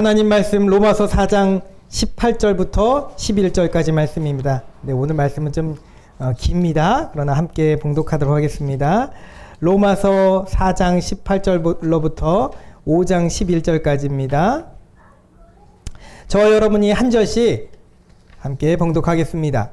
하나님 말씀 로마서 4장 18절부터 11절까지 말씀입니다. 네, 오늘 말씀은 좀 깁니다. 그러나 함께 봉독하도록 하겠습니다. 로마서 4장 18절로부터 5장 11절까지입니다. 저와 여러분이 한 절씩 함께 봉독하겠습니다.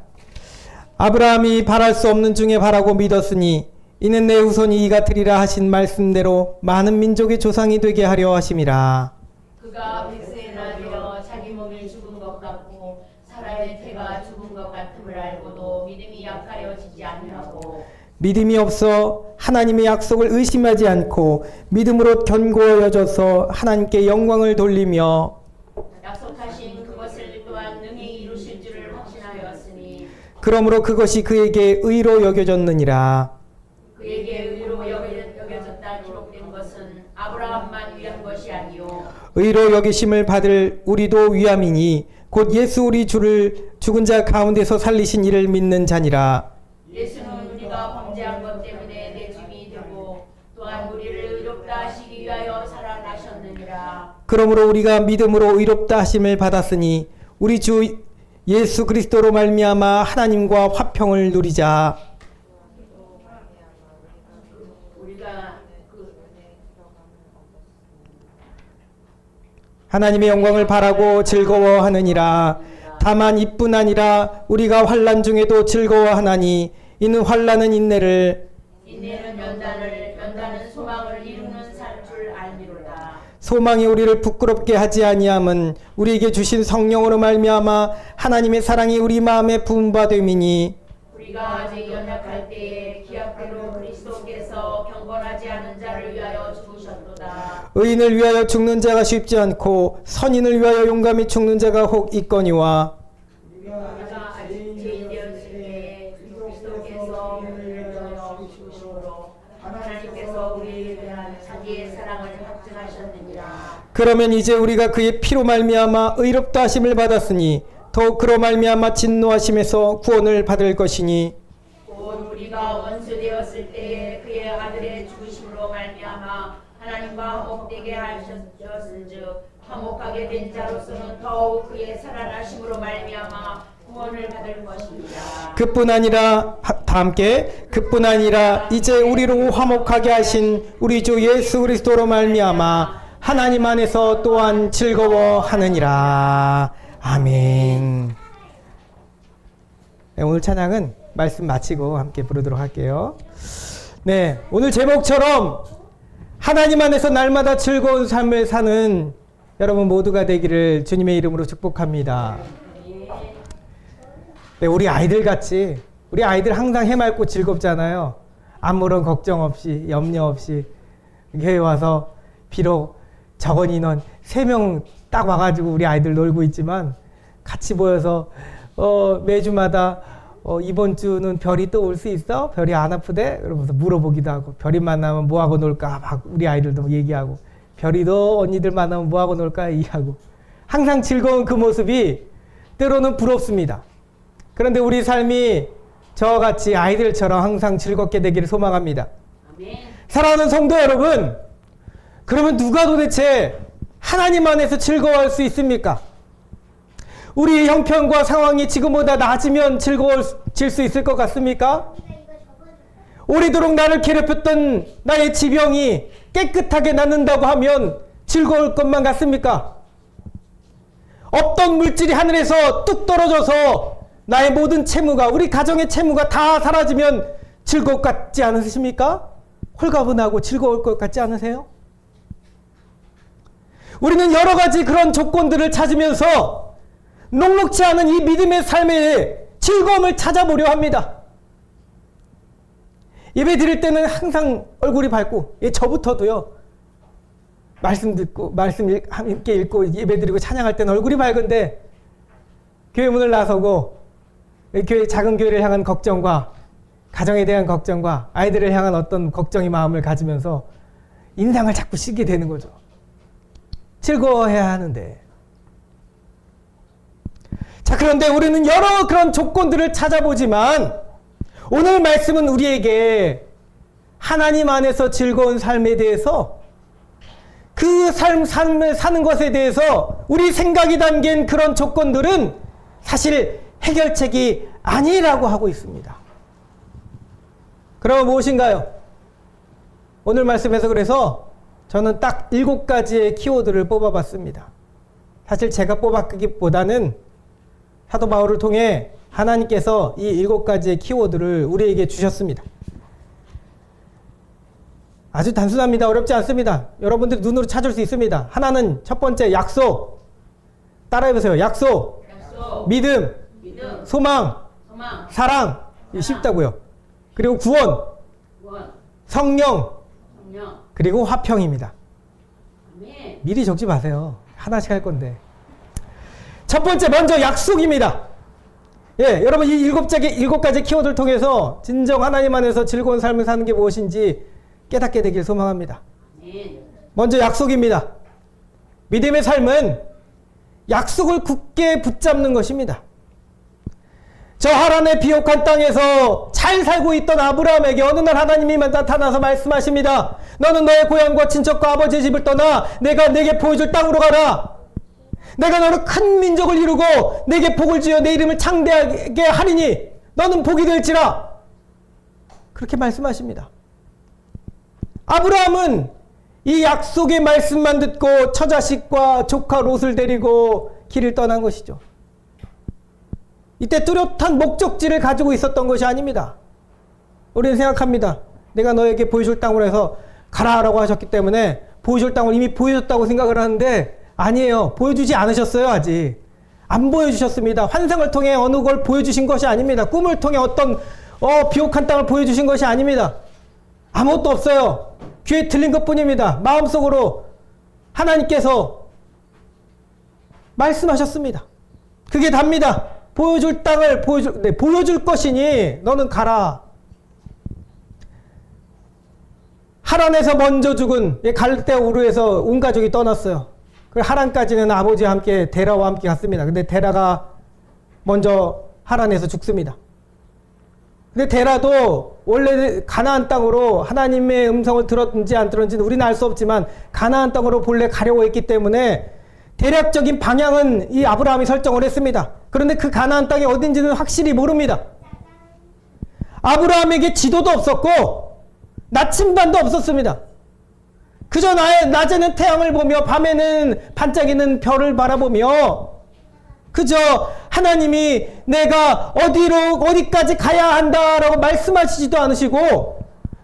아브라함이 바랄 수 없는 중에 바라고 믿었으니 이는 내 후손이 이가 되리라 하신 말씀대로 많은 민족의 조상이 되게 하려 하심이라. 그가 백세에 나되어 자기 몸이 죽은 것 같고 사라의 태가 죽은 것 같음을 알고도 믿음이 약하여지지 아니하고 믿음이 없어 하나님의 약속을 의심하지 않고 믿음으로 견고해져서 하나님께 영광을 돌리며 약속하신 그것을 또한 능히 이루실 줄을 확신하였으니 그러므로 그것이 그에게 의로 여겨졌느니라. 그에게 의로 여겨졌다 기록된 것은 아브라함만 위한 것이 아니요 의로 여기심을 받을 우리도 위함이니 곧 예수 우리 주를 죽은 자 가운데서 살리신 이를 믿는 자니라. 예수는 우리가 범죄한 것 때문에 내 주인이 되고 또한 우리를 의롭다 하시기 위하여 살아나셨느니라. 그러므로 우리가 믿음으로 의롭다 하심을 받았으니 우리 주 예수 그리스도로 말미암아 하나님과 화평을 누리자. 하나님의 영광을 바라고 즐거워하느니라. 다만 이뿐 아니라 우리가 환난 중에도 즐거워하나니 이는 환난은 인내는 연단은 소망을 이루는 살 줄 알미로다. 소망이 우리를 부끄럽게 하지 아니함은 우리에게 주신 성령으로 말미암아 하나님의 사랑이 우리 마음에 부은 바 됨이니 우리가 아직 연약할 때에 기약대로 그리스도께서 경건하지 않은 자를 위하여 죽으셨도다. 의인을 위하여 죽는 자가 쉽지 않고 선인을 위하여 용감히 죽는 자가 혹 있거니와 우리가 아직 죄인 되었을 때에 그리스도께서 우리를 위하여 죽으심으로 하나님께서 우리에 대한 자기의 사랑을 확증하셨느니라. 그러면 이제 우리가 그의 피로 말미암아 의롭다 하심을 받았으니 더욱 그로 말미암아 진노하심에서 구원을 받을 것이니 곧 우리가 원수 되었을 때에 그의 아들의 죽으심으로 말미암아 하나님과 화목되게 하셨은즉 화목하게 된 자로서는 더욱 그의 살아나심으로 말미암아 구원을 받을 것입니다. 그뿐 아니라 다 함께 그뿐 아니라 이제 우리로 화목하게 하신 우리 주 예수 그리스도로 말미암아 하나님 안에서 또한 즐거워하느니라. 아멘. 네, 오늘 찬양은 말씀 마치고 함께 부르도록 할게요. 네, 오늘 제목처럼 하나님 안에서 날마다 즐거운 삶을 사는 여러분 모두가 되기를 주님의 이름으로 축복합니다. 네, 우리 아이들 같이 우리 아이들 항상 해맑고 즐겁잖아요. 아무런 걱정 없이 염려 없이 교회 와서 비록 적은 인원 3명 딱 와가지고 우리 아이들 놀고 있지만 같이 모여서 매주마다 이번 주는 별이 또 올 수 있어? 별이 안 아프대? 그러면서 물어보기도 하고 별이 만나면 뭐하고 놀까? 막 우리 아이들도 얘기하고 별이도 언니들 만나면 뭐하고 놀까? 얘기하고 항상 즐거운 그 모습이 때로는 부럽습니다. 그런데 우리 삶이 저같이 아이들처럼 항상 즐겁게 되기를 소망합니다. 아멘. 사랑하는 성도 여러분, 그러면 누가 도대체 하나님 안에서 즐거워할 수 있습니까? 우리의 형편과 상황이 지금보다 나아지면 즐거워질 수 있을 것 같습니까? 오래도록 나를 괴롭혔던 나의 지병이 깨끗하게 낫는다고 하면 즐거울 것만 같습니까? 없던 물질이 하늘에서 뚝 떨어져서 나의 모든 채무가, 우리 가정의 채무가 다 사라지면 즐거울 것 같지 않으십니까? 홀가분하고 즐거울 것 같지 않으세요? 우리는 여러 가지 그런 조건들을 찾으면서 녹록지 않은 이 믿음의 삶의 즐거움을 찾아보려 합니다. 예배 드릴 때는 항상 얼굴이 밝고, 저부터도요, 말씀 듣고, 말씀 함께 읽고, 예배 드리고 찬양할 때는 얼굴이 밝은데, 교회 문을 나서고, 교회, 작은 교회를 향한 걱정과, 가정에 대한 걱정과, 아이들을 향한 어떤 걱정의 마음을 가지면서 인상을 자꾸 쓰게 되는 거죠. 즐거워해야 하는데. 자, 그런데 우리는 여러 그런 조건들을 찾아보지만 오늘 말씀은 우리에게 하나님 안에서 즐거운 삶에 대해서 그 삶을 사는 것에 대해서 우리 생각이 담긴 그런 조건들은 사실 해결책이 아니라고 하고 있습니다. 그럼 무엇인가요? 오늘 말씀에서 그래서 저는 딱 7가지의 키워드를 뽑아봤습니다. 사실 제가 뽑았기보다는 사도 바울을 통해 하나님께서 이 7가지의 키워드를 우리에게 주셨습니다. 아주 단순합니다. 어렵지 않습니다. 여러분들이 눈으로 찾을 수 있습니다. 하나는 첫 번째 약속. 따라해보세요. 약속. 믿음. 소망. 사랑. 쉽다고요. 그리고 구원. 성령. 그리고 화평입니다. 미리 적지 마세요. 하나씩 할 건데. 첫 번째 먼저 약속입니다. 예, 여러분 이 7가지 키워드를 통해서 진정 하나님 안에서 즐거운 삶을 사는 게 무엇인지 깨닫게 되길 소망합니다. 먼저 약속입니다. 믿음의 삶은 약속을 굳게 붙잡는 것입니다. 저 하란의 비옥한 땅에서 잘 살고 있던 아브라함에게 어느 날 하나님이 나타나서 말씀하십니다. 너는 너의 고향과 친척과 아버지의 집을 떠나 내가 내게 보여줄 땅으로 가라. 내가 너를 큰 민족을 이루고 내게 복을 주어 내 이름을 창대하게 하리니 너는 복이 될지라. 그렇게 말씀하십니다. 아브라함은 이 약속의 말씀만 듣고 처자식과 조카 롯을 데리고 길을 떠난 것이죠. 이때 뚜렷한 목적지를 가지고 있었던 것이 아닙니다. 우리는 생각합니다. 내가 너에게 보여줄 땅으로 해서 가라라고 하셨기 때문에 보여줄 땅을 이미 보여줬다고 생각을 하는데 아니에요. 보여주지 않으셨어요. 아직. 안 보여주셨습니다. 환상을 통해 어느 걸 보여주신 것이 아닙니다. 꿈을 통해 어떤 비옥한 땅을 보여주신 것이 아닙니다. 아무것도 없어요. 귀에 들린 것뿐입니다. 마음속으로 하나님께서 말씀하셨습니다. 그게 답니다. 보여줄 땅을 보여줄 것이니 너는 가라. 하란에서 먼저 죽은 갈대아 우르에서 온 가족이 떠났어요. 하란까지는 아버지와 함께 데라와 함께 갔습니다. 근데 데라가 먼저 하란에서 죽습니다. 근데 데라도 원래 가나안 땅으로 하나님의 음성을 들었는지 안 들었는지는 우리는 알 수 없지만 가나안 땅으로 본래 가려고 했기 때문에 대략적인 방향은 이 아브라함이 설정을 했습니다. 그런데 그 가나안 땅이 어딘지는 확실히 모릅니다. 아브라함에게 지도도 없었고 나침반도 없었습니다. 그저 낮에는 태양을 보며 밤에는 반짝이는 별을 바라보며 그저 하나님이 내가 어디까지 가야 한다라고 말씀하시지도 않으시고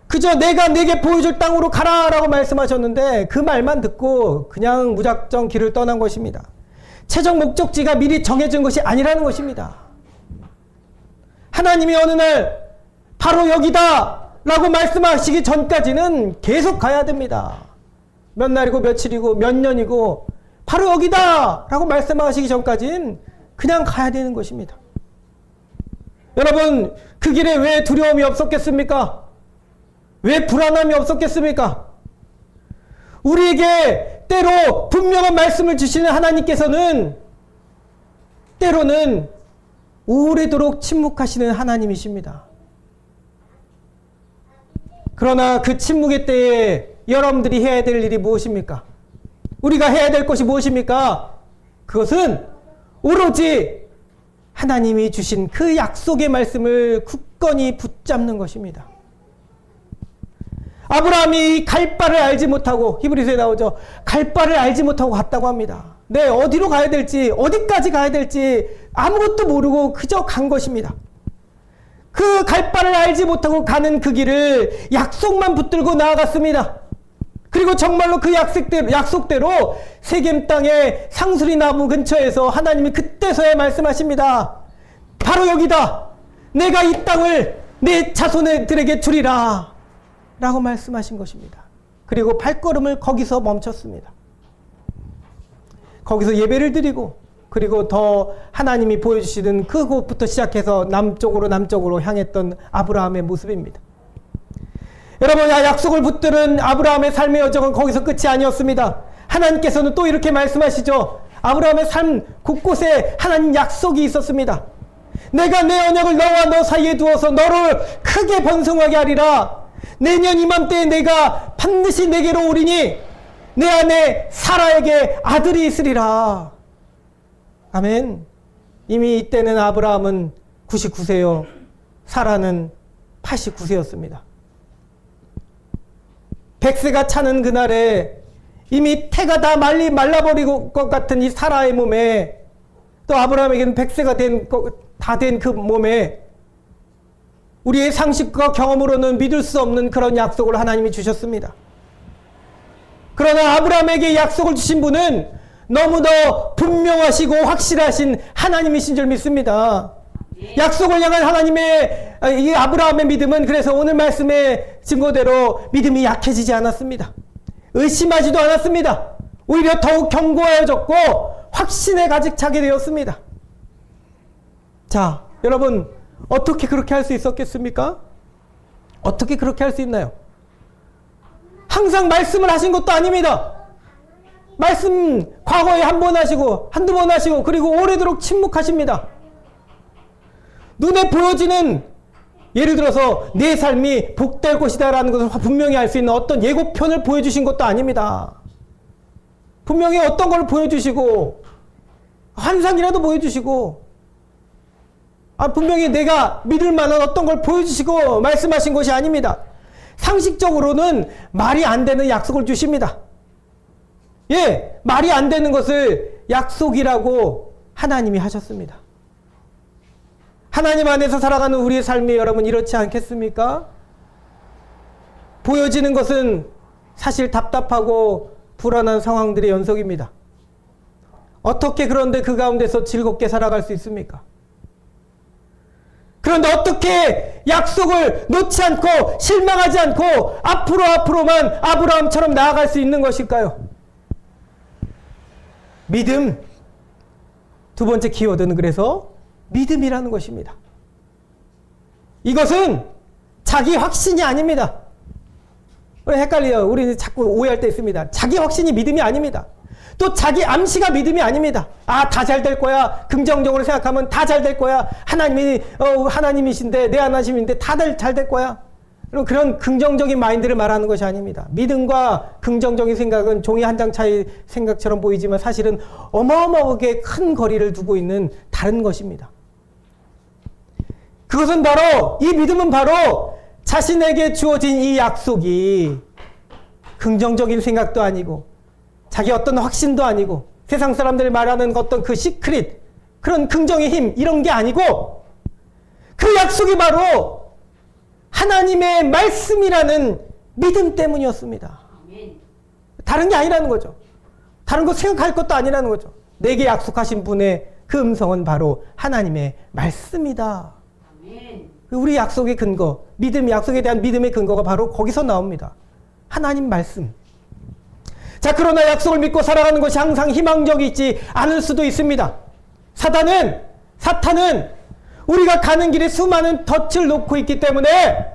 그저 내가 내게 보여줄 땅으로 가라라고 말씀하셨는데 그 말만 듣고 그냥 무작정 길을 떠난 것입니다. 최종 목적지가 미리 정해진 것이 아니라는 것입니다. 하나님이 어느 날 바로 여기다 라고 말씀하시기 전까지는 계속 가야 됩니다. 몇 날이고 며칠이고 몇 년이고 바로 여기다 라고 말씀하시기 전까지는 그냥 가야 되는 것입니다. 여러분 그 길에 왜 두려움이 없었겠습니까? 왜 불안함이 없었겠습니까? 우리에게 때로 분명한 말씀을 주시는 하나님께서는 때로는 오래도록 침묵하시는 하나님이십니다. 그러나 그 침묵의 때에 여러분들이 해야 될 일이 무엇입니까? 우리가 해야 될 것이 무엇입니까? 그것은 오로지 하나님이 주신 그 약속의 말씀을 굳건히 붙잡는 것입니다. 아브라함이 갈 바를 알지 못하고 히브리서에 나오죠. 갈 바를 알지 못하고 갔다고 합니다. 네, 어디로 가야 될지 어디까지 가야 될지 아무것도 모르고 그저 간 것입니다. 그 갈 바를 알지 못하고 가는 그 길을 약속만 붙들고 나아갔습니다. 그리고 정말로 그 약속대로 세겜 땅의 상수리 나무 근처에서 하나님이 그때서야 말씀하십니다. 바로 여기다. 내가 이 땅을 내 자손들에게 주리라. 라고 말씀하신 것입니다. 그리고 발걸음을 거기서 멈췄습니다. 거기서 예배를 드리고 그리고 더 하나님이 보여주시는 그곳부터 시작해서 남쪽으로 향했던 아브라함의 모습입니다. 여러분, 약속을 붙드는 아브라함의 삶의 여정은 거기서 끝이 아니었습니다. 하나님께서는 또 이렇게 말씀하시죠. 아브라함의 삶 곳곳에 하나님 약속이 있었습니다. 내가 내 언약을 너와 너 사이에 두어서 너를 크게 번성하게 하리라. 내년 이맘때에 내가 반드시 내게로 오리니 내 안에 사라에게 아들이 있으리라. 아멘. 이미 이때는 아브라함은 99세요. 사라는 89세였습니다. 100세가 차는 그날에 이미 태가 다 말라버리고 것 같은 이 사라의 몸에, 또 아브라함에게는 100세가 다 된 그 몸에 우리의 상식과 경험으로는 믿을 수 없는 그런 약속을 하나님이 주셨습니다. 그러나 아브라함에게 약속을 주신 분은 너무도 분명하시고 확실하신 하나님이신 줄 믿습니다. 약속을 향한 하나님의 이 아브라함의 믿음은 그래서 오늘 말씀의 증거대로 믿음이 약해지지 않았습니다. 의심하지도 않았습니다. 오히려 더욱 견고해졌고 확신에 가득 차게 되었습니다. 자, 여러분, 어떻게 그렇게 할 수 있었겠습니까? 어떻게 그렇게 할 수 있나요? 항상 말씀을 하신 것도 아닙니다. 말씀 과거에 한 번 하시고 한두 번 하시고 그리고 오래도록 침묵하십니다. 눈에 보여지는, 예를 들어서 내 삶이 복될 것이다 라는 것을 분명히 알 수 있는 어떤 예고편을 보여주신 것도 아닙니다. 분명히 어떤 걸 보여주시고 환상이라도 보여주시고 분명히 내가 믿을 만한 어떤 걸 보여주시고 말씀하신 것이 아닙니다. 상식적으로는 말이 안 되는 약속을 주십니다. 예, 말이 안 되는 것을 약속이라고 하나님이 하셨습니다. 하나님 안에서 살아가는 우리의 삶이 여러분 이렇지 않겠습니까? 보여지는 것은 사실 답답하고 불안한 상황들의 연속입니다. 어떻게 그런데 그 가운데서 즐겁게 살아갈 수 있습니까? 그런데 어떻게 약속을 놓지 않고 실망하지 않고 앞으로만 아브라함처럼 나아갈 수 있는 것일까요? 믿음. 두 번째 키워드는 그래서 믿음이라는 것입니다. 이것은 자기 확신이 아닙니다. 우리 헷갈려요. 우리 자꾸 오해할 때 있습니다. 자기 확신이 믿음이 아닙니다. 또 자기 암시가 믿음이 아닙니다. 다 잘 될 거야. 긍정적으로 생각하면 다 잘 될 거야. 하나님이신데, 내 하나님인데 다 잘 될 거야. 그런 긍정적인 마인드를 말하는 것이 아닙니다. 믿음과 긍정적인 생각은 종이 한 장 차이 생각처럼 보이지만 사실은 어마어마하게 큰 거리를 두고 있는 다른 것입니다. 그것은 바로, 이 믿음은 바로 자신에게 주어진 이 약속이 긍정적인 생각도 아니고 자기 어떤 확신도 아니고 세상 사람들이 말하는 어떤 그 시크릿, 그런 긍정의 힘, 이런 게 아니고 그 약속이 바로 하나님의 말씀이라는 믿음 때문이었습니다. 다른 게 아니라는 거죠. 다른 거 생각할 것도 아니라는 거죠. 내게 약속하신 분의 그 음성은 바로 하나님의 말씀이다. 우리 약속의 근거, 믿음, 약속에 대한 믿음의 근거가 바로 거기서 나옵니다. 하나님 말씀. 자, 그러나 약속을 믿고 살아가는 것이 항상 희망적이지 않을 수도 있습니다. 사탄은 우리가 가는 길에 수많은 덫을 놓고 있기 때문에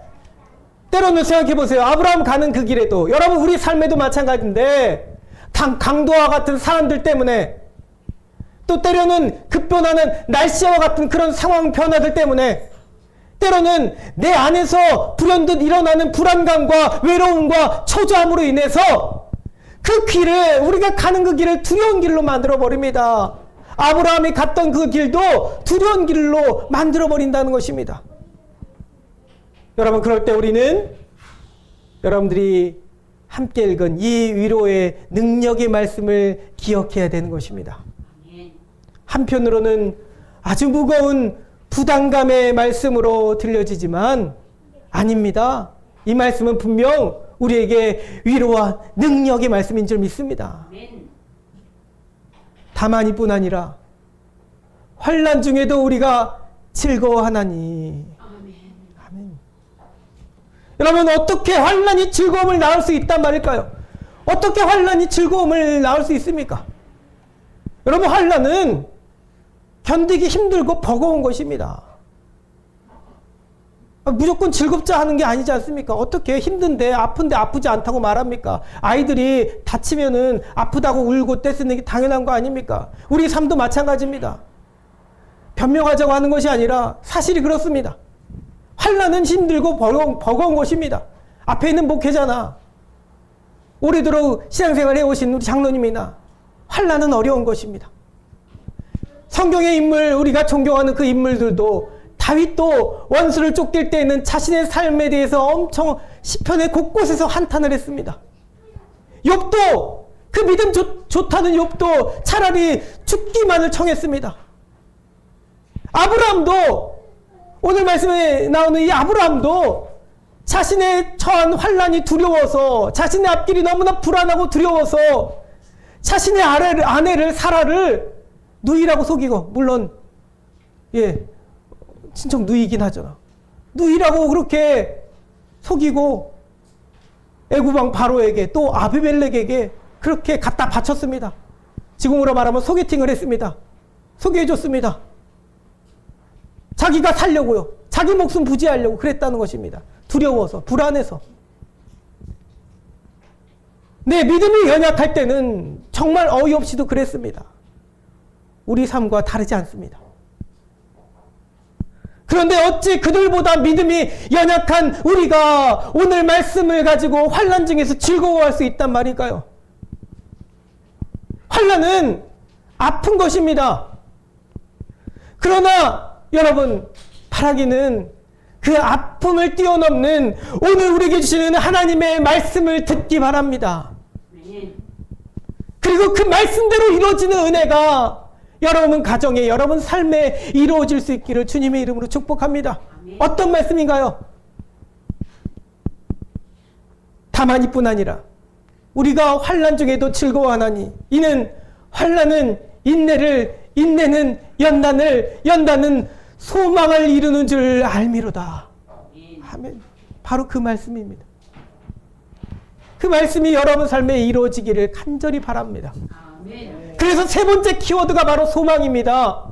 때로는 생각해 보세요. 아브라함 가는 그 길에도, 여러분 우리 삶에도 마찬가지인데 강도와 같은 사람들 때문에, 또 때로는 급변하는 날씨와 같은 그런 상황 변화들 때문에, 때로는 내 안에서 불현듯 일어나는 불안감과 외로움과 초조함으로 인해서 그 길을, 우리가 가는 그 길을 두려운 길로 만들어버립니다. 아브라함이 갔던 그 길도 두려운 길로 만들어버린다는 것입니다. 여러분, 그럴 때 우리는 여러분들이 함께 읽은 이 위로의 능력의 말씀을 기억해야 되는 것입니다. 한편으로는 아주 무거운 부담감의 말씀으로 들려지지만 아닙니다. 이 말씀은 분명 우리에게 위로와 능력의 말씀인 줄 믿습니다. 다만 이뿐 아니라 환난 중에도 우리가 즐거워하나니. 아멘. 여러분, 어떻게 환난이 즐거움을 낳을 수 있단 말일까요? 어떻게 환난이 즐거움을 낳을 수 있습니까? 여러분, 환난은 견디기 힘들고 버거운 것입니다. 무조건 즐겁자 하는 게 아니지 않습니까? 어떻게 힘든데, 아픈데 아프지 않다고 말합니까? 아이들이 다치면은 아프다고 울고 떼쓰는 게 당연한 거 아닙니까? 우리 삶도 마찬가지입니다. 변명하자고 하는 것이 아니라 사실이 그렇습니다. 환난은 힘들고 버거운 것입니다. 앞에 있는 목회자나 오래도록 신앙생활 해오신 우리 장로님이나 환난은 어려운 것입니다. 성경의 인물, 우리가 존경하는 그 인물들도 다윗도 원수를 쫓길 때에는 자신의 삶에 대해서 엄청 시편의 곳곳에서 한탄을 했습니다. 욥도 그 믿음 좋다는 욥도 차라리 죽기만을 청했습니다. 아브라함도 오늘 말씀에 나오는 이 아브라함도 자신의 처한 환난이 두려워서 자신의 앞길이 너무나 불안하고 두려워서 자신의 아내를 사라를 누이라고 속이고 물론 친척 누이긴 하잖아. 누이라고 그렇게 속이고 애굽왕 바로에게 또 아비멜렉에게 그렇게 갖다 바쳤습니다. 지금으로 말하면 소개팅을 했습니다. 소개해줬습니다. 자기가 살려고요. 자기 목숨 부지하려고 그랬다는 것입니다. 두려워서, 불안해서. 내 믿음이 연약할 때는 정말 어이없이도 그랬습니다. 우리 삶과 다르지 않습니다. 그런데 어찌 그들보다 믿음이 연약한 우리가 오늘 말씀을 가지고 환난 중에서 즐거워할 수 있단 말일까요? 환난은 아픈 것입니다. 그러나 여러분, 바라기는 그 아픔을 뛰어넘는 오늘 우리에게 주시는 하나님의 말씀을 듣기 바랍니다. 그리고 그 말씀대로 이루어지는 은혜가 여러분 가정에, 여러분 삶에 이루어질 수 있기를 주님의 이름으로 축복합니다. 어떤 말씀인가요? 다만 이뿐 아니라 우리가 환난 중에도 즐거워하나니 이는 환난은 인내를, 인내는 연단을, 연단은 소망을 이루는 줄 알미로다. 아멘. 바로 그 말씀입니다. 그 말씀이 여러분 삶에 이루어지기를 간절히 바랍니다. 그래서 세 번째 키워드가 바로 소망입니다.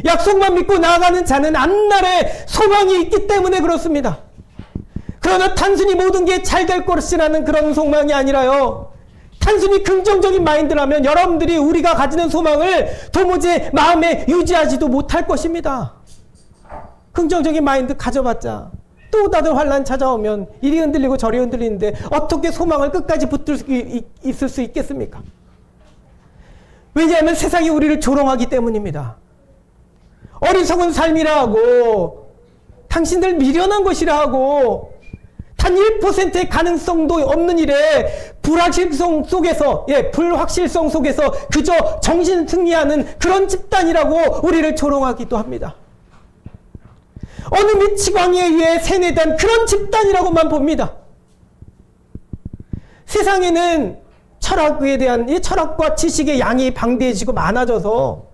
약속만 믿고 나아가는 자는 앞날에 소망이 있기 때문에 그렇습니다. 그러나 단순히 모든 게 잘 될 것이라는 그런 소망이 아니라요. 단순히 긍정적인 마인드라면 여러분들이 우리가 가지는 소망을 도무지 마음에 유지하지도 못할 것입니다. 긍정적인 마인드 가져봤자 또 다른 환난 찾아오면 이리 흔들리고 저리 흔들리는데 어떻게 소망을 끝까지 붙들 수 있을 수 있겠습니까? 왜냐하면 세상이 우리를 조롱하기 때문입니다. 어리석은 삶이라 하고 당신들 미련한 것이라 하고 단 1%의 가능성도 없는 일에 불확실성 속에서 불확실성 속에서 그저 정신 승리하는 그런 집단이라고 우리를 조롱하기도 합니다. 어느 미치광이에 의해 세뇌된 그런 집단이라고만 봅니다. 세상에는 철학에 대한 이 철학과 지식의 양이 방대해지고 많아져서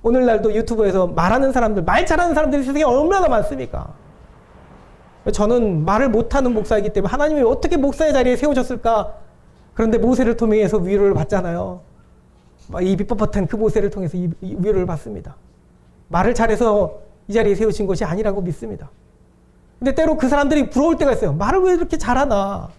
오늘날도 유튜브에서 말하는 사람들, 말 잘하는 사람들이 세상에 얼마나 많습니까? 저는 말을 못하는 목사이기 때문에 하나님이 어떻게 목사의 자리에 세우셨을까? 그런데 모세를 통해서 위로를 받잖아요. 이 뻣뻣한 그 모세를 통해서 이 위로를 받습니다. 말을 잘해서 이 자리에 세우신 것이 아니라고 믿습니다. 근데 때로 그 사람들이 부러울 때가 있어요. 말을 왜 이렇게 잘하나?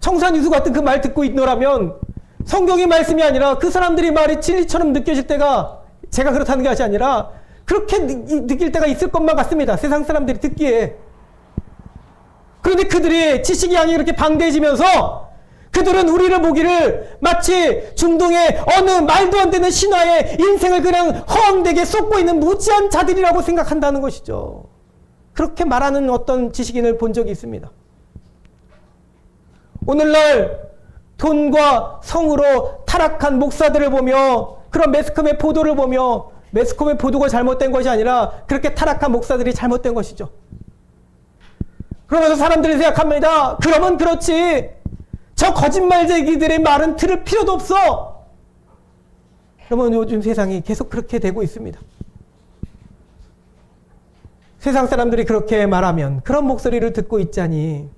청산유수 같은 그 말 듣고 있노라면 성경의 말씀이 아니라 그 사람들이 말이 진리처럼 느껴질 때가 제가 그렇다는 것이 아니라 그렇게 느낄 때가 있을 것만 같습니다. 세상 사람들이 듣기에. 그런데 그들의 지식의 양이 그렇게 방대해지면서 그들은 우리를 보기를 마치 중동의 어느 말도 안 되는 신화에 인생을 그냥 허황되게 쏟고 있는 무지한 자들이라고 생각한다는 것이죠. 그렇게 말하는 어떤 지식인을 본 적이 있습니다. 오늘날 돈과 성으로 타락한 목사들을 보며 그런 매스컴의 보도를 보며 매스컴의 보도가 잘못된 것이 아니라 그렇게 타락한 목사들이 잘못된 것이죠. 그러면서 사람들이 생각합니다. 그러면 그렇지. 저 거짓말쟁이들의 말은 들을 필요도 없어. 그러면 요즘 세상이 계속 그렇게 되고 있습니다. 세상 사람들이 그렇게 말하면 그런 목소리를 듣고 있자니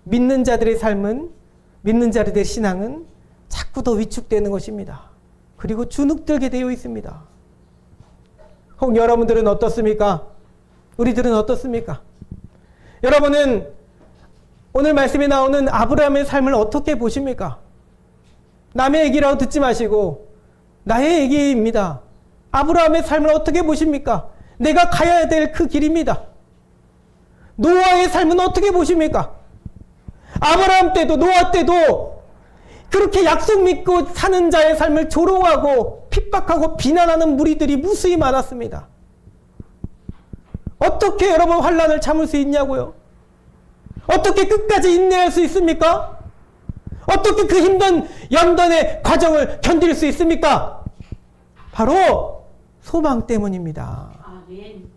믿는 자들의 삶은, 믿는 자들의 신앙은 자꾸 더 위축되는 것입니다. 그리고 주눅들게 되어 있습니다. 혹 여러분들은 어떻습니까? 우리들은 어떻습니까? 여러분은 오늘 말씀에 나오는 아브라함의 삶을 어떻게 보십니까? 남의 얘기라고 듣지 마시고 나의 얘기입니다. 아브라함의 삶을 어떻게 보십니까? 내가 가야 될 그 길입니다. 노아의 삶은 어떻게 보십니까? 아브라함 때도 노아 때도 그렇게 약속 믿고 사는 자의 삶을 조롱하고 핍박하고 비난하는 무리들이 무수히 많았습니다. 어떻게 여러분 환난을 참을 수 있냐고요? 어떻게 끝까지 인내할 수 있습니까? 어떻게 그 힘든 연단의 과정을 견딜 수 있습니까? 바로 소망 때문입니다. 아멘.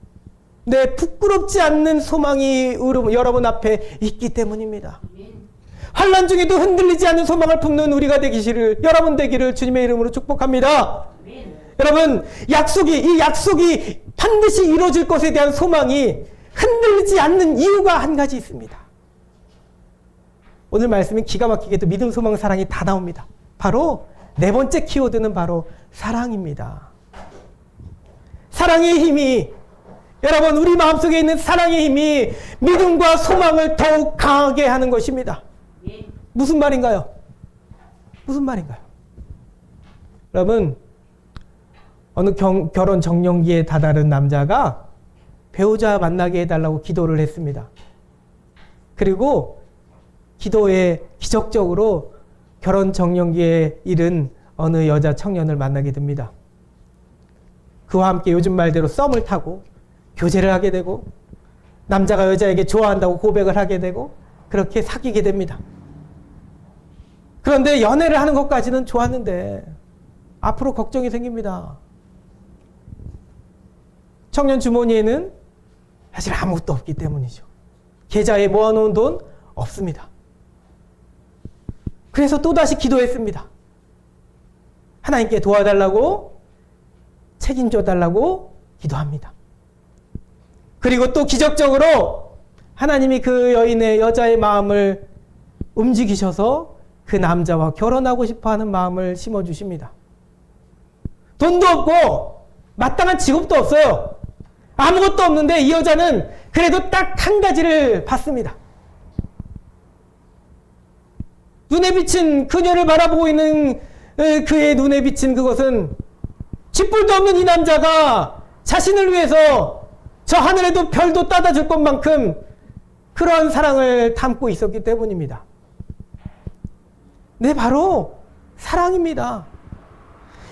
네, 부끄럽지 않는 소망이 여러분 앞에 있기 때문입니다. 아멘. 환난 중에도 흔들리지 않는 소망을 품는 우리가 되기를, 여러분 되기를 주님의 이름으로 축복합니다. 아멘. 여러분, 이 약속이 반드시 이루어질 것에 대한 소망이 흔들리지 않는 이유가 한 가지 있습니다. 오늘 말씀은 기가 막히게도 믿음, 소망, 사랑이 다 나옵니다. 바로 네 번째 키워드는 바로 사랑입니다. 사랑의 힘이, 여러분, 우리 마음속에 있는 사랑의 힘이 믿음과 소망을 더욱 강하게 하는 것입니다. 아멘. 무슨 말인가요? 무슨 말인가요? 여러분, 어느 결혼 정년기에 다다른 남자가 배우자 만나게 해달라고 기도를 했습니다. 그리고 기도에 기적적으로 결혼 정년기에 이른 어느 여자 청년을 만나게 됩니다. 그와 함께 요즘 말대로 썸을 타고 교제를 하게 되고 남자가 여자에게 좋아한다고 고백을 하게 되고 그렇게 사귀게 됩니다. 그런데 연애를 하는 것까지는 좋았는데 앞으로 걱정이 생깁니다. 청년 주머니에는 사실 아무것도 없기 때문이죠. 계좌에 모아놓은 돈 없습니다. 그래서 또다시 기도했습니다. 하나님께 도와달라고, 책임져달라고 기도합니다. 그리고 또 기적적으로 하나님이 그 여자의 마음을 움직이셔서 그 남자와 결혼하고 싶어하는 마음을 심어주십니다. 돈도 없고 마땅한 직업도 없어요. 아무것도 없는데 이 여자는 그래도 딱 한 가지를 받습니다. 눈에 비친 그녀를 바라보고 있는 그의 눈에 비친 그것은 쥐뿔도 없는 이 남자가 자신을 위해서 저 하늘에도 별도 따다 줄 것만큼 그러한 사랑을 담고 있었기 때문입니다. 네, 바로 사랑입니다.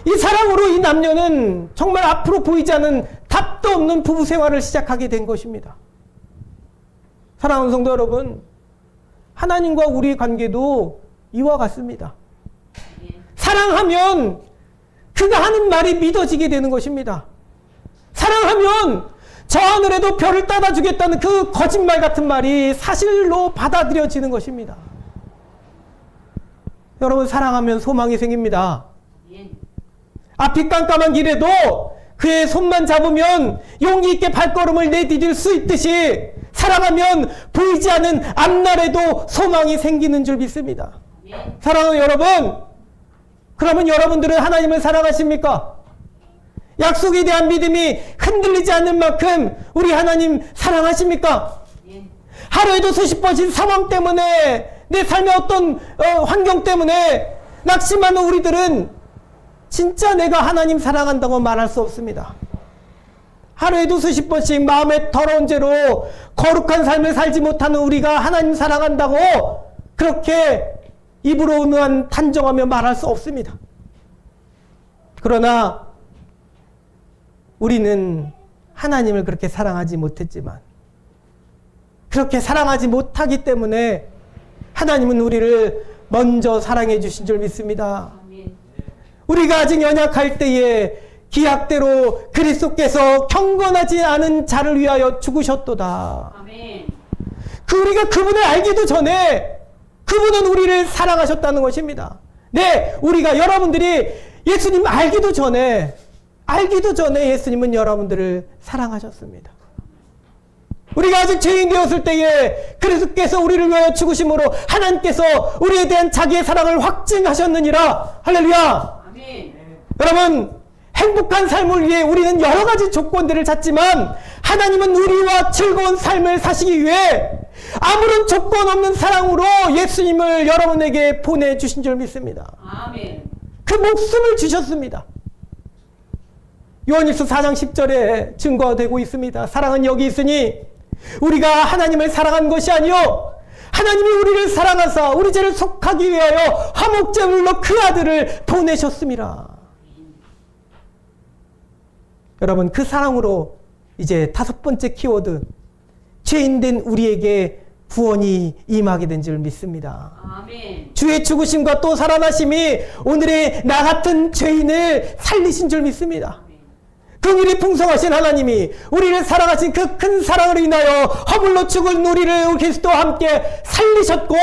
이 사랑으로 이 남녀는 정말 앞으로 보이지 않는 답도 없는 부부 생활을 시작하게 된 것입니다. 사랑하는 성도 여러분, 하나님과 우리의 관계도 이와 같습니다. 사랑하면 그가 하는 말이 믿어지게 되는 것입니다. 사랑하면 저 하늘에도 별을 따다 주겠다는 그 거짓말 같은 말이 사실로 받아들여지는 것입니다. 여러분, 사랑하면 소망이 생깁니다. 앞이 깜깜한 길에도 그의 손만 잡으면 용기 있게 발걸음을 내디딜 수 있듯이 사랑하면 보이지 않은 앞날에도 소망이 생기는 줄 믿습니다. 사랑하는 여러분, 그러면 여러분들은 하나님을 사랑하십니까? 약속에 대한 믿음이 흔들리지 않는 만큼 우리 하나님 사랑하십니까? 하루에도 수십 번씩 상황 때문에, 내 삶의 어떤 환경 때문에 낙심하는 우리들은 진짜 내가 하나님 사랑한다고 말할 수 없습니다. 하루에도 수십 번씩 마음의 더러운 죄로 거룩한 삶을 살지 못하는 우리가 하나님 사랑한다고 그렇게 입으로만 단정하며 말할 수 없습니다. 그러나 우리는 하나님을 그렇게 사랑하지 못했지만, 그렇게 사랑하지 못하기 때문에 하나님은 우리를 먼저 사랑해 주신 줄 믿습니다. 우리가 아직 연약할 때에 기약대로 그리스도께서 경건하지 않은 자를 위하여 죽으셨도다. 아멘. 우리가 그분을 알기도 전에 그분은 우리를 사랑하셨다는 것입니다. 네, 우리가 여러분들이 예수님 알기도 전에 예수님은 여러분들을 사랑하셨습니다. 우리가 아직 죄인 되었을 때에 그리스도께서 우리를 위하여 죽으심으로 하나님께서 우리에 대한 자기의 사랑을 확증하셨느니라. 할렐루야. 아멘. 여러분, 행복한 삶을 위해 우리는 여러 가지 조건들을 찾지만 하나님은 우리와 즐거운 삶을 사시기 위해 아무런 조건 없는 사랑으로 예수님을 여러분에게 보내주신 줄 믿습니다. 아멘. 그 목숨을 주셨습니다. 요한일서 4장 10절에 증거되고 있습니다. 사랑은 여기 있으니 우리가 하나님을 사랑한 것이 아니요 하나님이 우리를 사랑하사 우리 죄를 속하기 위하여 화목제물로 그 아들을 보내셨습니다. 여러분, 그 사랑으로 이제 5번째 키워드, 죄인된 우리에게 구원이 임하게 된 줄 믿습니다. 아멘. 주의 죽으심과 또 살아나심이 오늘의 나 같은 죄인을 살리신 줄 믿습니다. 긍휼이 풍성하신 하나님이 우리를 사랑하신 그 큰 사랑으로 인하여 허물로 죽은 우리를 그리스도와 함께 살리셨고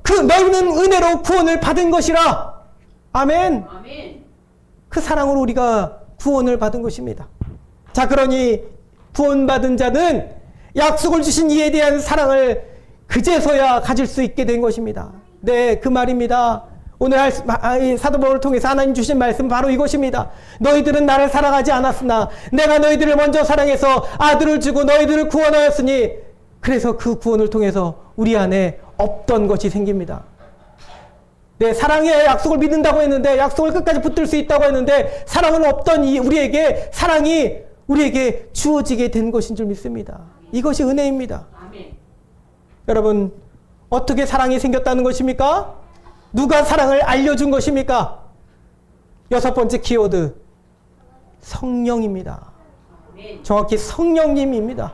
그 너희는 은혜로 구원을 받은 것이라. 아멘. 아멘. 그 사랑으로 우리가 구원을 받은 것입니다. 자, 그러니 구원받은 자는 약속을 주신 이에 대한 사랑을 그제서야 가질 수 있게 된 것입니다. 네, 그 말입니다. 오늘 사도 바울을 통해서 하나님 주신 말씀 바로 이것입니다. 너희들은 나를 사랑하지 않았으나 내가 너희들을 먼저 사랑해서 아들을 주고 너희들을 구원하였으니, 그래서 그 구원을 통해서 우리 안에 없던 것이 생깁니다. 네, 사랑의 약속을 믿는다고 했는데, 약속을 끝까지 붙들 수 있다고 했는데, 사랑은 없던 우리에게 사랑이 우리에게 주어지게 된 것인 줄 믿습니다. 이것이 은혜입니다. 아멘. 여러분, 어떻게 사랑이 생겼다는 것입니까? 누가 사랑을 알려준 것입니까? 6번째 키워드, 성령입니다. 아멘. 정확히 성령님입니다.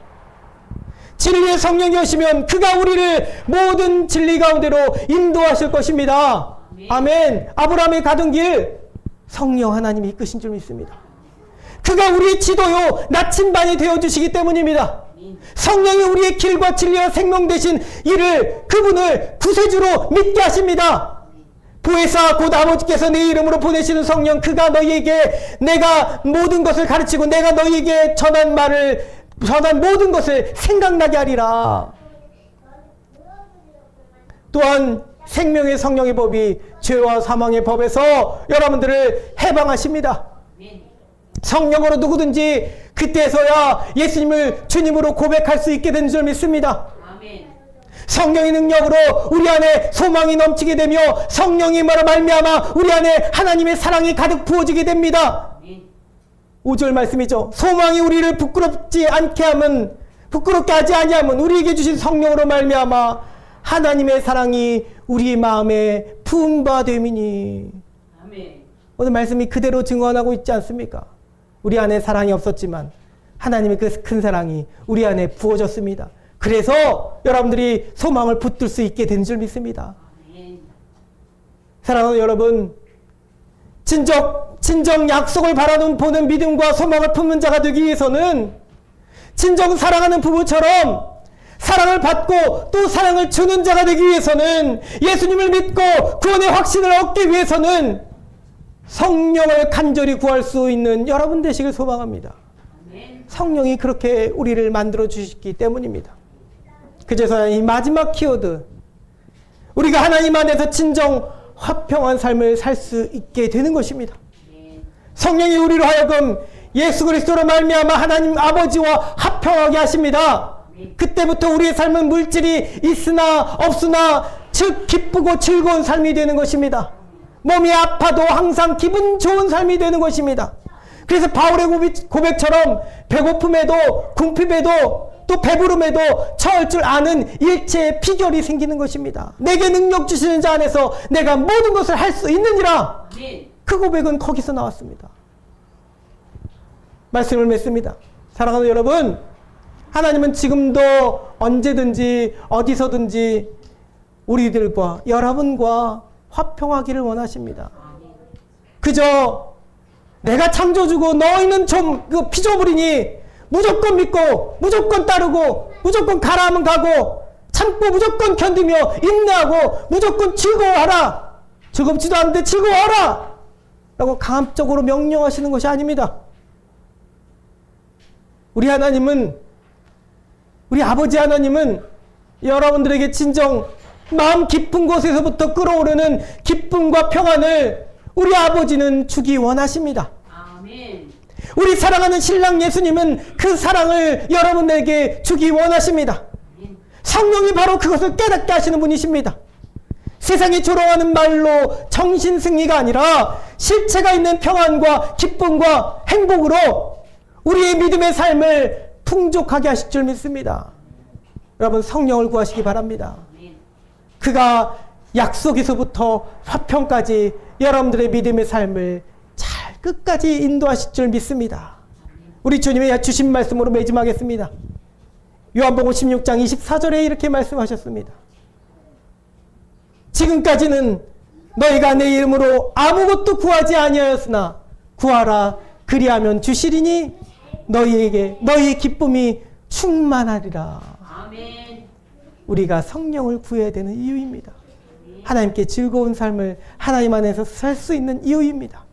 진리의 성령이 오시면 그가 우리를 모든 진리 가운데로 인도하실 것입니다. 아멘. 아브라함의 가던 길 성령 하나님이 이끄신 줄 믿습니다. 그가 우리의 지도요 나침반이 되어주시기 때문입니다. 성령이 우리의 길과 진리와 생명 되신 이를, 그분을 구세주로 믿게 하십니다. 보혜사 곧 아버지께서 내 이름으로 보내시는 성령, 그가 너희에게 내가 모든 것을 가르치고 내가 너희에게 전한 모든 것을 생각나게 하리라. 또한 생명의 성령의 법이 죄와 사망의 법에서 여러분들을 해방하십니다. 성령으로 누구든지 그때서야 예수님을 주님으로 고백할 수 있게 된 줄 믿습니다. 아멘. 성령의 능력으로 우리 안에 소망이 넘치게 되며 성령님으로 말미암아 우리 안에 하나님의 사랑이 가득 부어지게 됩니다. 5절 말씀이죠. 소망이 우리를 부끄럽게 하지 아니하면 우리에게 주신 성령으로 말미암아 하나님의 사랑이 우리 마음에 부은 바 됨이니. 아멘. 오늘 말씀이 그대로 증언하고 있지 않습니까? 우리 안에 사랑이 없었지만 하나님의 그 큰 사랑이 우리 안에 부어졌습니다. 그래서 여러분들이 소망을 붙들 수 있게 된 줄 믿습니다. 아멘. 사랑하는 여러분, 진정 약속을 바라보는 믿음과 소망을 품는 자가 되기 위해서는, 진정 사랑하는 부부처럼 사랑을 받고 또 사랑을 주는 자가 되기 위해서는, 예수님을 믿고 구원의 확신을 얻기 위해서는 성령을 간절히 구할 수 있는 여러분 되시길 소망합니다. 아멘. 성령이 그렇게 우리를 만들어 주시기 때문입니다. 그제서야 이 마지막 키워드, 우리가 하나님 안에서 진정 화평한 삶을 살 수 있게 되는 것입니다. 성령이 우리로 하여금 예수 그리스도로 말미암아 하나님 아버지와 화평하게 하십니다. 그때부터 우리의 삶은 물질이 있으나 없으나 즉 기쁘고 즐거운 삶이 되는 것입니다. 몸이 아파도 항상 기분 좋은 삶이 되는 것입니다. 그래서 바울의 고백처럼 배고픔에도 궁핍에도 또 배부름에도 처할 줄 아는 일체의 비결이 생기는 것입니다. 내게 능력 주시는 자 안에서 내가 모든 것을 할 수 있느니라. 그 고백은 거기서 나왔습니다. 말씀을 맺습니다. 사랑하는 여러분, 하나님은 지금도 언제든지 어디서든지 우리들과 여러분과 화평하기를 원하십니다. 그저 내가 창조주고 너희는 좀 피조물이니 무조건 믿고 무조건 따르고 무조건 가라하면 가고 참고 무조건 견디며 인내하고 무조건 즐거워하라, 즐겁지도 않은데 즐거워하라 라고 강압적으로 명령하시는 것이 아닙니다. 우리 하나님은, 우리 아버지 하나님은 여러분들에게 진정 마음 깊은 곳에서부터 끌어오르는 기쁨과 평안을 우리 아버지는 주기 원하십니다. 아멘. 우리 사랑하는 신랑 예수님은 그 사랑을 여러분에게 주기 원하십니다. 성령이 바로 그것을 깨닫게 하시는 분이십니다. 세상이 조롱하는 말로 정신승리가 아니라 실체가 있는 평안과 기쁨과 행복으로 우리의 믿음의 삶을 풍족하게 하실 줄 믿습니다. 여러분, 성령을 구하시기 바랍니다. 그가 약속에서부터 화평까지 여러분들의 믿음의 삶을 잘 끝까지 인도하실 줄 믿습니다. 우리 주님의 주신 말씀으로 매짐하겠습니다. 요한복음 16장 24절에 이렇게 말씀하셨습니다. 지금까지는 너희가 내 이름으로 아무것도 구하지 아니하였으나 구하라 그리하면 주시리니 너희에게 너희의 기쁨이 충만하리라. 아멘. 우리가 성령을 구해야 되는 이유입니다. 하나님께 즐거운 삶을 하나님 안에서 살 수 있는 이유입니다.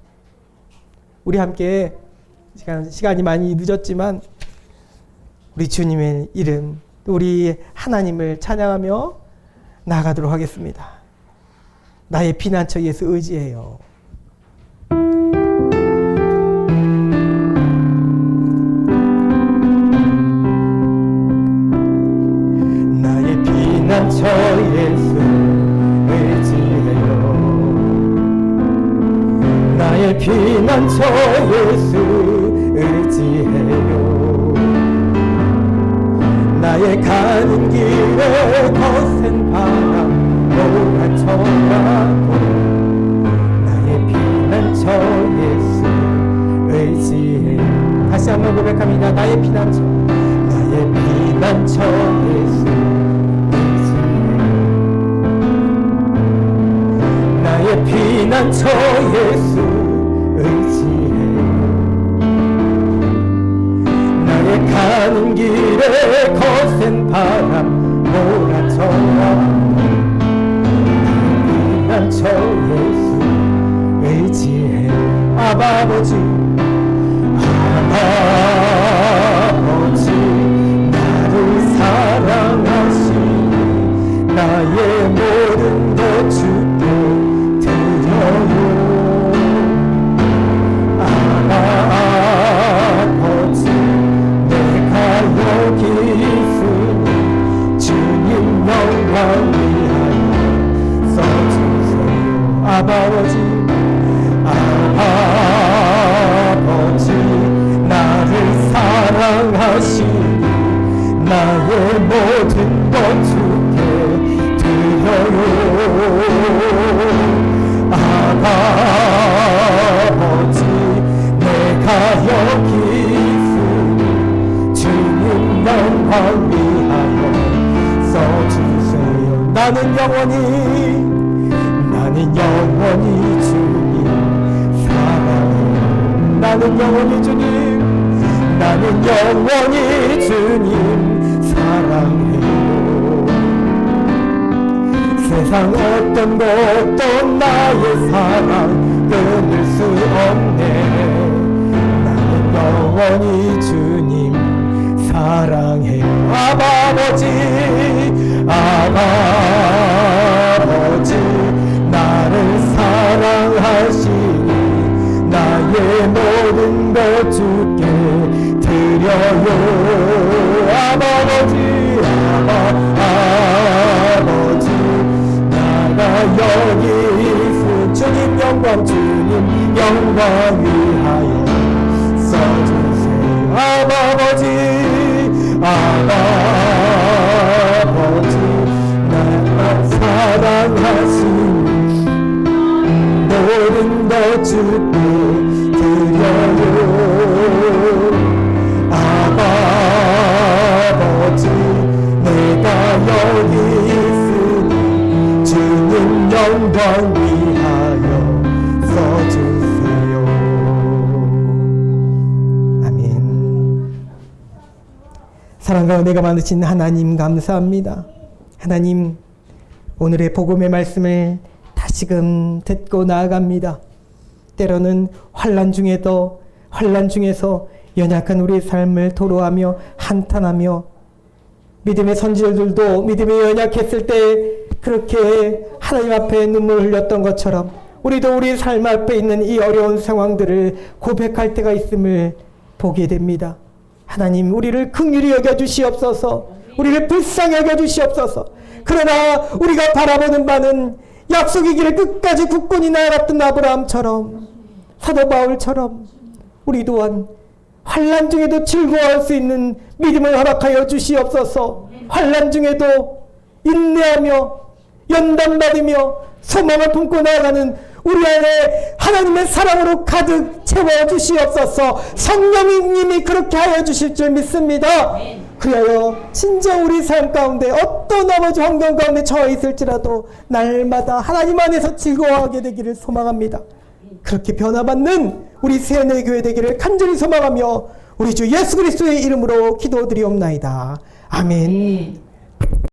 우리 함께 시간이 많이 늦었지만 우리 주님의 이름, 우리 하나님을 찬양하며 나아가도록 하겠습니다. 나의 피난처 예수 의지해요. 나의 피난처 예수 의지해요. 나의 피난처 예수 의지해요. 나의 가는 길에 거센 바람 몰아쳐가고 나의 피난처 예수 의지해요. 다시 한번 고백합니다. 나의 피난처, 나의 피난처 예수 의지해요. 나의 피난처 예수 의지해요. 나의 가는 길에 거센 바람 몰아쳐와 피난처 예수 의지해. 아버지 아버지 나를 사랑하시니 나의 모든 것 주께 드려요. 아버지 내가 여기 있으니 주님 영광 위하여 써주세요. 아버지 나를 사랑하시니 나의 모든 것 주께 드려요. 아버지 내가 여기 있으니 주님 영광 위하여 써주세요. 나는 영원히 주님 사랑해요. 나는 영원히 주님, 나는 영원히 주님 사랑해요. 세상 어떤 것도 나의 사랑 끊을 수 없네. 나는 영원히 주님 사랑해요. 아버지 나를 사랑하시니 나의 모든 것 주께 드려요. 아버지 나가 여기 있으니 주님 영광 위하여 써주세요. 아버지 나가 사랑하시니 모든 것 주께 드려요. 아버지 내가 여기 있으니 주님 영광 위하여 써주세요. 아멘. 사랑과 은혜가 많으신 하나님 감사합니다. 하나님 오늘의 복음의 말씀을 다시금 듣고 나아갑니다. 때로는 환난 중에서 연약한 우리의 삶을 토로하며 한탄하며 믿음의 선지자들도 믿음이 연약했을 때 그렇게 하나님 앞에 눈물을 흘렸던 것처럼 우리도 우리 삶 앞에 있는 이 어려운 상황들을 고백할 때가 있음을 보게 됩니다. 하나님 우리를 긍휼히 여겨주시옵소서. 우리를 불쌍히 여겨주시옵소서. 그러나 우리가 바라보는 바는 약속의 길을 끝까지 굳건히 나아갔던 아브라함처럼 사도 바울처럼 우리 또한 환난 중에도 즐거워할 수 있는 믿음을 허락하여 주시옵소서. 환난 중에도 인내하며 연단받으며 소망을 품고 나아가는 우리 안에 하나님의 사랑으로 가득 채워주시옵소서. 성령님이 그렇게 하여 주실 줄 믿습니다. 그리하여 진정 우리 삶 가운데 어떤 아버지 환경 가운데 처해 있을지라도 날마다 하나님 안에서 즐거워하게 되기를 소망합니다. 그렇게 변화받는 우리 세연의 교회 되기를 간절히 소망하며 우리 주 예수 그리스도의 이름으로 기도드리옵나이다. 아멘.